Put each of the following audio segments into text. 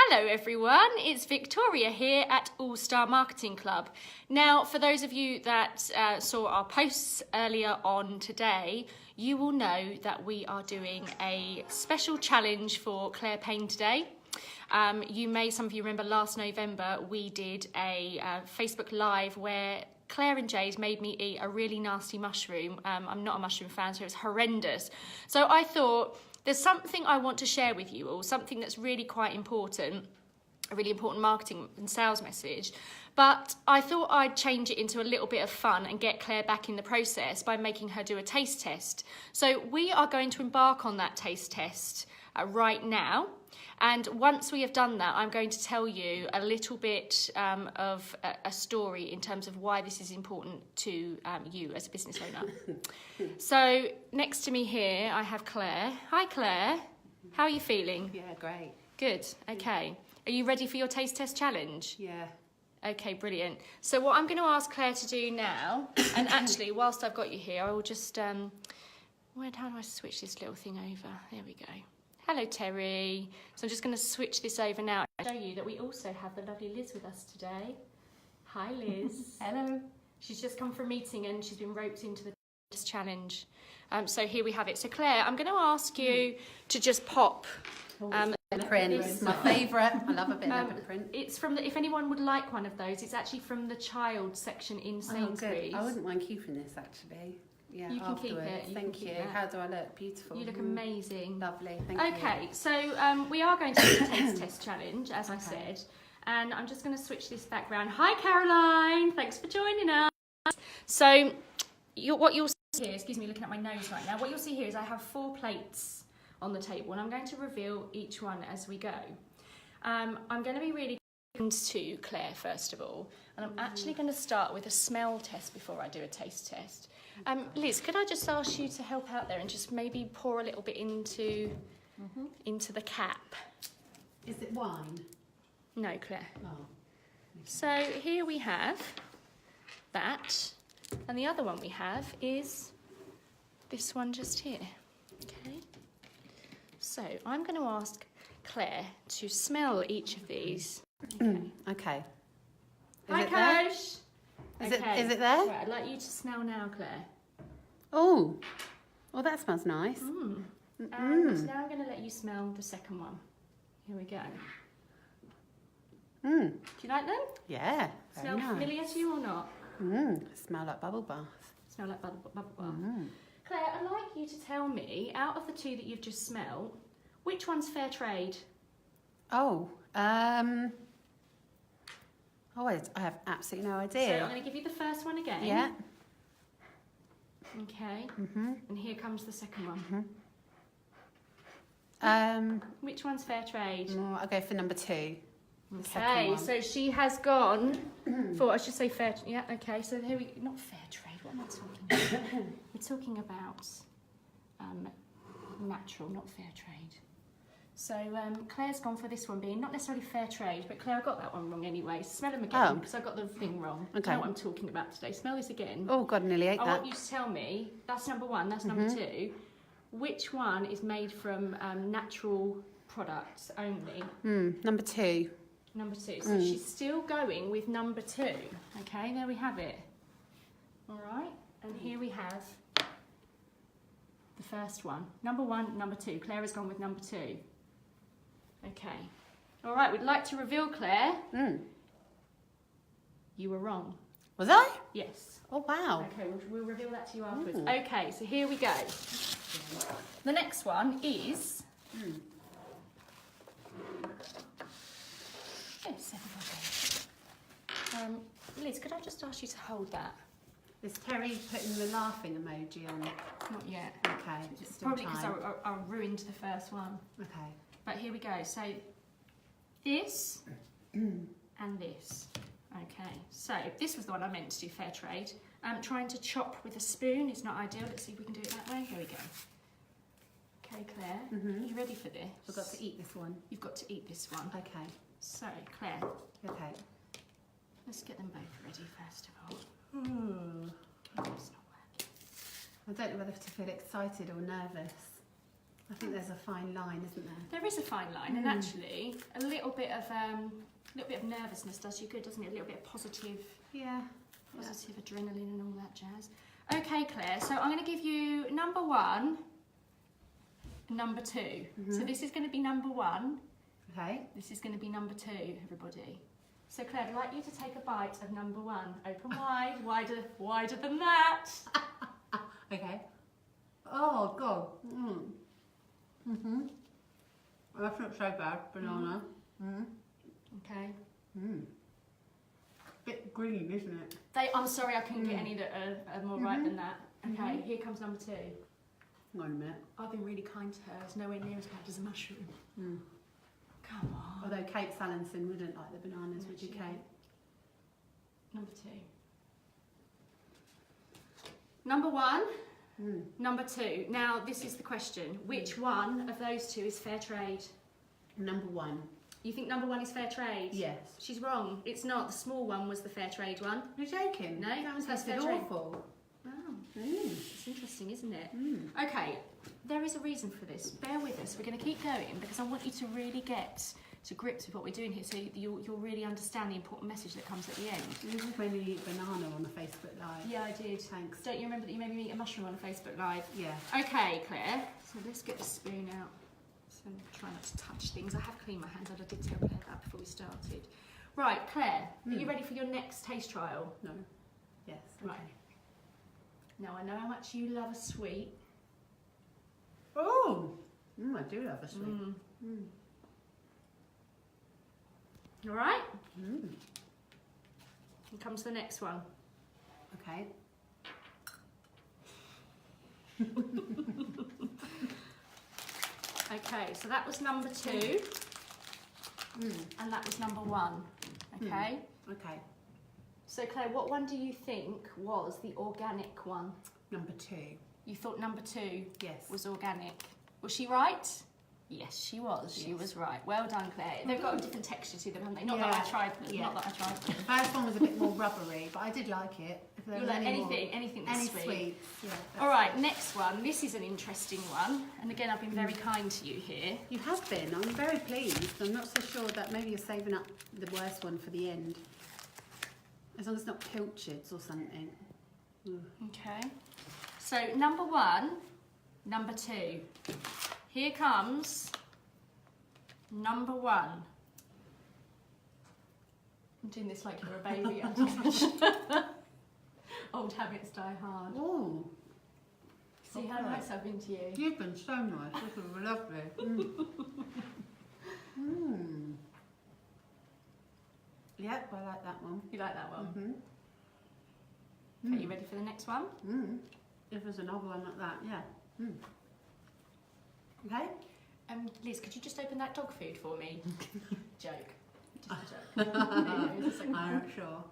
Hello everyone, it's Victoria here at All Star Marketing Club. Now, for those of you that saw our posts earlier on today, you will know that we are doing a special challenge for Claire Payne today. Some of you remember last November we did a Facebook Live where Claire and Jade made me eat a really nasty mushroom. I'm not a mushroom fan, so it was horrendous. So I thought, there's something I want to share with you all, something that's really quite important, a really important marketing and sales message. But I thought I'd change it into a little bit of fun and get Claire back in the process by making her do a taste test. So we are going to embark on that taste test right now. And once we have done that, I'm going to tell you a little bit of a story in terms of why this is important to you as a business owner. So next to me here, I have Claire. Hi, Claire. How are you feeling? Yeah, great. Good. Okay. Are you ready for your taste test challenge? Yeah. Okay, brilliant. So what I'm going to ask Claire to do now, and actually, whilst I've got you here, I will just, how do I switch this little thing over? There we go. Hello, Terry. So I'm just going to switch this over now and show you that we also have the lovely Liz with us today. Hi, Liz. Hello. She's just come from a meeting and she's been roped into the challenge. So here we have it. So Claire, I'm going to ask you to just pop. Print. It's my favourite. I love a bit of leopard print. It's from the, if anyone would like one of those, it's actually from the child section in Sainsbury's. Oh, good. I wouldn't mind keeping this actually. Yeah, you can keep it. Thank you. How do I look? Beautiful. You look amazing. Lovely. Thank you. Okay, so we are going to do the taste test challenge, as I said, and I'm just going to switch this back round. Hi, Caroline. Thanks for joining us. So what you'll see here, excuse me, looking at my nose right now. What you'll see here is I have 4 plates on the table, and I'm going to reveal each one as we go. I'm going to be really to Claire first of all, and I'm actually going to start with a smell test before I do a taste test. Liz, could I just ask you to help out there and just maybe pour a little bit into the cap? Is it wine? No, Claire. Oh. So here we have that, and the other one we have is this one just here. Okay. So I'm going to ask Claire to smell each of these. Okay. Hi, Coach. Is it there? Right, I'd like you to smell now, Claire. Oh, well, that smells nice. And now I'm going to let you smell the second one. Here we go. Do you like them? Yeah. Smell familiar to you or not? Smell like bubble bath. Smell like bubble bath. Claire, I'd like you to tell me, out of the 2 that you've just smelled, which one's fair trade? Oh, I have absolutely no idea. So I'm going to give you the first one again. Yeah. Okay. And here comes the second one. Which one's fair trade? I'll go for number 2. Okay, so she has gone for, I should say fair, yeah, okay, so here we, not fair trade, what am I talking about? We're talking about natural, not fair trade. So Claire's gone for this one being not necessarily fair trade, but Claire, I got that one wrong anyway. Smell them again, because I got the thing wrong. Okay. You know what I'm talking about today. Smell this again. Oh, God, I nearly ate that. I want you to tell me, that's number 1, that's number 2, which one is made from natural products only? Number 2. Number 2. So she's still going with number 2. Okay, there we have it. All right, and here we have the first one. Number 1, number 2. Claire has gone with number 2. Okay. All right, we'd like to reveal, Claire. You were wrong. Was I? Yes. Oh, wow. Okay, we'll reveal that to you afterwards. Okay, so here we go. The next one is... Yes, everybody. Liz, could I just ask you to hold that? Is Terry putting the laughing emoji on? Not yet. Okay, It's probably because I ruined the first one. Okay. But here we go. So this and this. Okay. So this was the one I meant to do fair trade. Trying to chop with a spoon is not ideal. Let's see if we can do it that way. Here we go. Okay, Claire. Are you ready for this? I've got to eat this one. You've got to eat this one. Okay. So, Claire. Okay. Let's get them both ready first of all. Okay, it's not working. I don't know whether to feel excited or nervous. I I think there's a fine line, isn't there? There is a fine line, and actually a little bit of nervousness does you good, doesn't it? A little bit of positive adrenaline and all that jazz. Okay, Claire. So I'm going to give you number 1, number 2. So this is going to be number 1. Okay. This is going to be number 2, everybody. So Claire, I'd like you to take a bite of number 1. Open wide, wider than that. Okay. Oh God. That's not so bad. Banana. Okay. Bit green, isn't it? I'm sorry, I couldn't get any that are more ripe than that. Okay, here comes number 2. Hang on a minute. I've been really kind to her. It's nowhere near as bad as a mushroom. Come on. Although Kate Salinson wouldn't like the bananas, would you, Kate? Number 2. Number 1. Number 2. Now, this is the question. Which one of those 2 is fair trade? Number 1. You think number 1 is fair trade? Yes. She's wrong. It's not. The small one was the fair trade one. You're joking? No, that was that's fair tasted trade. awful. Wow. It's interesting, isn't it? Okay, there is a reason for this. Bear with us. We're going to keep going because I want you to really get to grips with what we're doing here, so you'll really understand the important message that comes at the end. You just made me eat banana on a Facebook Live. Yeah, I did. Thanks. Don't you remember that you made me eat a mushroom on a Facebook Live? Yeah. Okay, Claire. So let's get the spoon out. So try not to touch things. I have cleaned my hands. I did tell Claire that before we started. Right, Claire. Are you ready for your next taste trial? No. Yes. Right. Now I know how much you love a sweet. Oh! I do love a sweet. All right? Here comes the next one. Okay. Okay, so that was number 2. And that was number 1. Okay? Okay. So Claire, what one do you think was the organic one? Number 2. You thought number 2 Yes. was organic. Was she right? Yes, she was. She was right. Well done, Claire. They've got a different texture to them, haven't they? Not that I tried them. Yeah. Not that I tried them. The first one was a bit more rubbery, but I did like it. If there You was like any more- anything that's any sweet. sweets. Yeah. All right, next one. This is an interesting one. And again, I've been very kind to you here. You have been. I'm very pleased. I'm not so sure that maybe you're saving up the worst one for the end. As long as it's not pilchards or something. Okay. So number 1, number 2. Here comes number 1. I'm doing this like you're a baby. Old habits die hard. Oh, See how nice I've been to you. you've been so nice. This is lovely. Yep, I like that one. You like that one? Okay, you ready for the next one? If there's another one like that, yeah. Okay. Liz, could you just open that dog food for me? Joke. Just a joke. I'm not sure.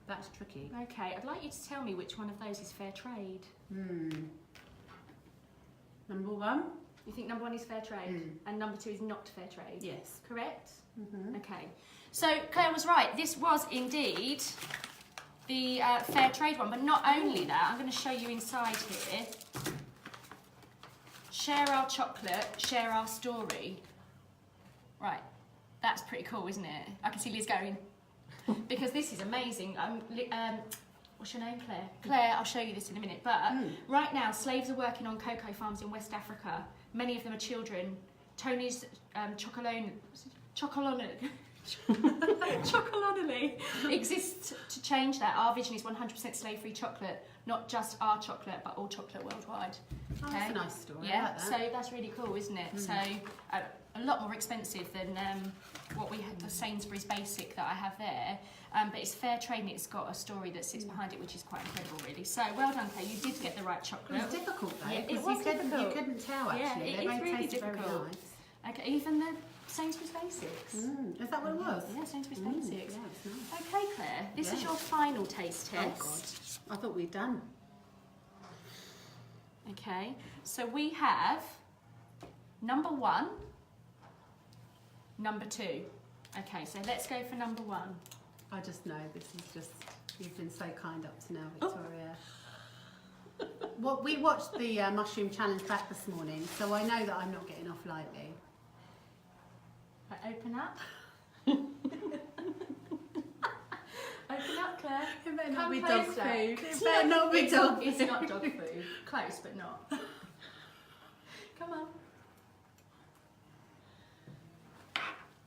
That's tricky. Okay, I'd like you to tell me which one of those is fair trade. Number 1? You think number 1 is fair trade and number 2 is not fair trade? Yes. Correct? Okay. So Claire was right. This was indeed the fair trade one, but not only that, I'm going to show you inside here. Share our chocolate, share our story. Right. That's pretty cool, isn't it? I can see Liz going. Because this is amazing. What's your name, Claire? Claire, I'll show you this in a minute. But right now, slaves are working on cocoa farms in West Africa. Many of them are children. Tony's chocolonely exists to change that. Our vision is 100% slave-free chocolate, not just our chocolate, but all chocolate worldwide. Oh, that's a nice story. Yeah, I like that. so that's really cool, isn't it? So a lot more expensive than what we had, the Sainsbury's Basic that I have there. But it's fair trade and it's got a story that sits behind it, which is quite incredible, really. So well done, Claire. You did get the right chocolate. It was difficult though, Yeah, it because was you difficult. couldn't tell actually. Yeah, They it both is really tasted very difficult. nice. Okay, even the Sainsbury's Basics. Is that what it was? Yeah, Sainsbury's Basics. Yeah, it's nice. Okay, Claire, this is Yeah. your final taste Oh test. God, I thought we'd done. Okay, so we have number 1, number 2. Okay, so let's go for number 1. I just know this is just, you've been so kind up to now, Victoria. Well, we watched the mushroom challenge back this morning, so I know that I'm not getting off lightly. Right, open up. Open up, Claire. It better not Come be closer. dog food. It better not be dog food. It's not dog food. Close, but not. Come on.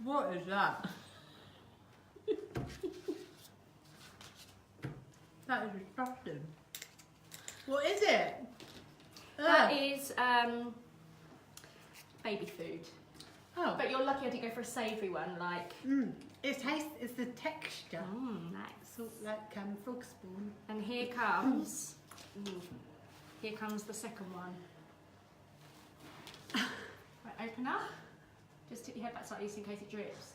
What is that? That is disgusting. What is it? That is baby food. Oh. But you're lucky I didn't go for a savoury one, like. It's the texture. Nice. Sort of like frog spawn. And here comes. Here comes the second one. Right, open up. Just tip your head back slightly just in case it drips.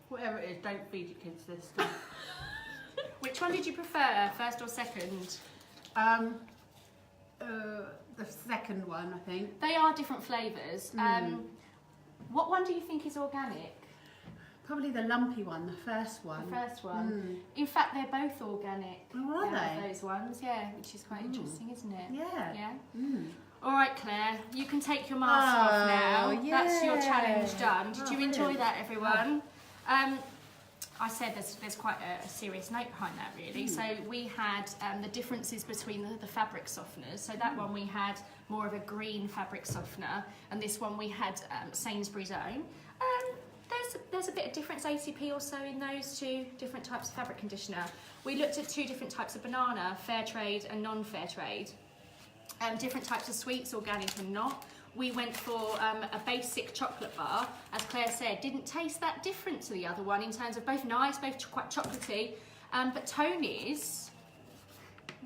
Whatever it is, don't feed your kids this stuff. Which one did you prefer, first or second? The second one, I think. They are different flavours. What one do you think is organic? Probably the lumpy one, the first one. The first one. In fact, they're both organic. Oh, are they? Those ones, yeah, which is quite interesting, isn't it? Yeah. Yeah. All right, Claire, you can take your mask off now. Yeah. That's your challenge done. Did you enjoy brilliant. that, everyone? I said there's quite a serious note behind that, really. So we had the differences between the fabric softeners. So that one we had more of a green fabric softener, and this one we had Sainsbury's own. There's a bit of difference, ACP or so, in those two different types of fabric conditioner. We looked at two different types of banana, fair trade and non-fair trade. Different types of sweets, organic and not. We went for a basic chocolate bar, as Claire said, didn't taste that different to the other one in terms of both nice, both quite chocolatey, but Tony's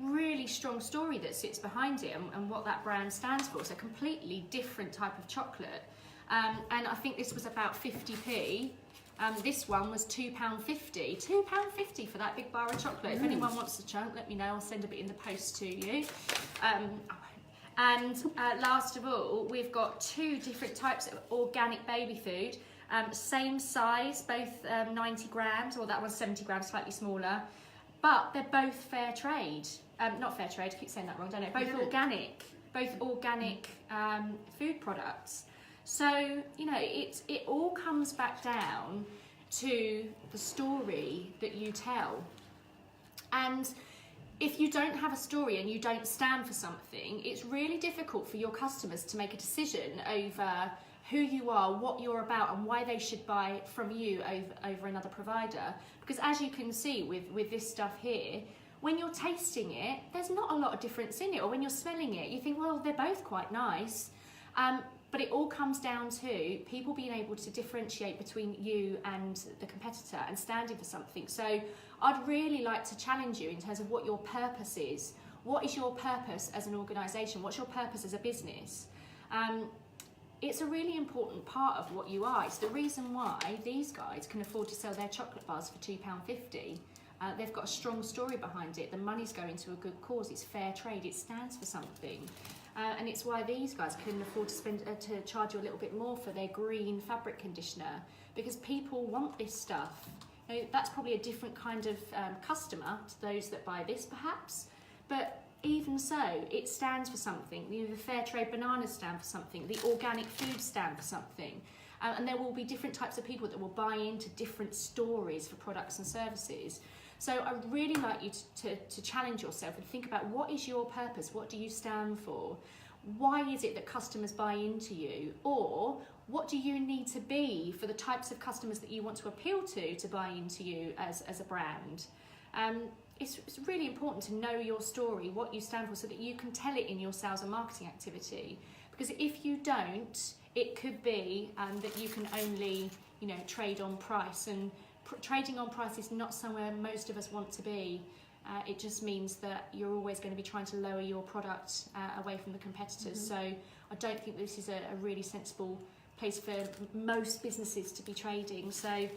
really strong story that sits behind it and what that brand stands for. So completely different type of chocolate. And I think this was about 50p. This one was £2.50. £2.50 for that big bar of chocolate. If anyone wants a chunk, let me know. I'll send a bit in the post to you. And last of all, we've got two different types of organic baby food. Same size, both 90 grams, or that one's 70 grams, slightly smaller. But they're both fair trade. Not fair trade, I keep saying that wrong, don't I? Both organic food products. So, you know, it all comes back down to the story that you tell. And if you don't have a story and you don't stand for something, it's really difficult for your customers to make a decision over who you are, what you're about, and why they should buy from you over another provider. Because as you can see with this stuff here, when you're tasting it, there's not a lot of difference in it. Or when you're smelling it, you think, well, they're both quite nice. But it all comes down to people being able to differentiate between you and the competitor and standing for something. So I'd really like to challenge you in terms of what your purpose is. What is your purpose as an organisation? What's your purpose as a business? It's a really important part of what you are. It's the reason why these guys can afford to sell their chocolate bars for £2.50. They've got a strong story behind it. The money's going to a good cause. It's fair trade. It stands for something. And it's why these guys can afford to charge you a little bit more for their green fabric conditioner, because people want this stuff. You know, that's probably a different kind of customer to those that buy this, perhaps. But even so, it stands for something. You know, the fair trade bananas stand for something. The organic foods stand for something. And there will be different types of people that will buy into different stories for products and services. So I'd really like you to challenge yourself and think about, what is your purpose? What do you stand for? Why is it that customers buy into you? Or what do you need to be for the types of customers that you want to appeal to buy into you as a brand? It's really important to know your story, what you stand for, so that you can tell it in your sales and marketing activity. Because if you don't, it could be that you can only, you know, trade on price, and trading on price is not somewhere most of us want to be. It just means that you're always going to be trying to lower your product away from the competitors. So I don't think this is a really sensible place for most businesses to be trading. So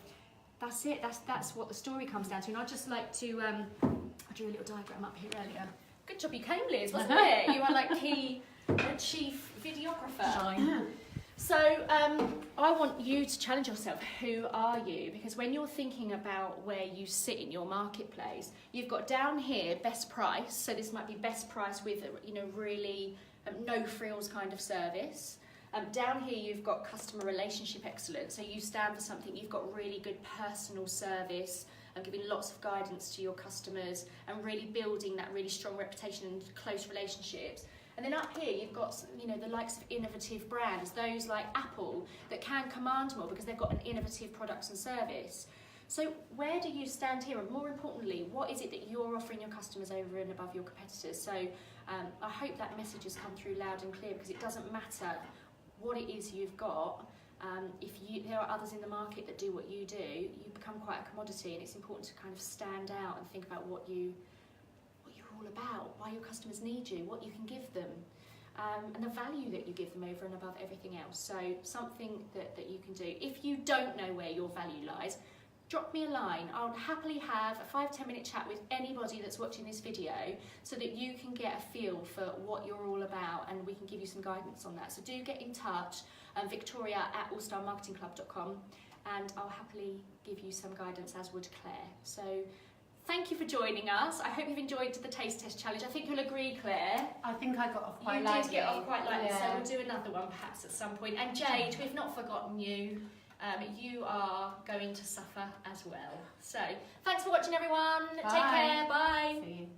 that's it. That's what the story comes down to. And I'd just like to, I drew a little diagram up here earlier. Good job you came, Liz, wasn't it? You are like chief videographer. So I want you to challenge yourself. Who are you? Because when you're thinking about where you sit in your marketplace, you've got down here best price. So this might be best price with, you know, really no frills kind of service. Down here you've got customer relationship excellence. So you stand for something. You've got really good personal service and giving lots of guidance to your customers and really building that really strong reputation and close relationships. And then up here, you've got, you know, the likes of innovative brands, those like Apple, that can command more because they've got an innovative product and service. So where do you stand here? And more importantly, what is it that you're offering your customers over and above your competitors? So I hope that message has come through loud and clear, because it doesn't matter what it is you've got. If there are others in the market that do what you do, you become quite a commodity, and it's important to kind of stand out and think about what you're all about, why your customers need you, what you can give them, and the value that you give them over and above everything else. So something that you can do. If you don't know where your value lies, drop me a line. I'll happily have a 5-10 minute chat with anybody that's watching this video so that you can get a feel for what you're all about, and we can give you some guidance on that. So do get in touch, Victoria@allstarmarketingclub.com, and I'll happily give you some guidance, as would Claire. So thank you for joining us. I hope you've enjoyed the taste test challenge. I think you'll agree, Claire. I think I got off quite You lightly. did get off quite lightly, Yeah. so we'll do another one perhaps at some point. And Jade, we've not forgotten you. You are going to suffer as well. So thanks for watching, everyone. Bye. Take care. Bye. See you.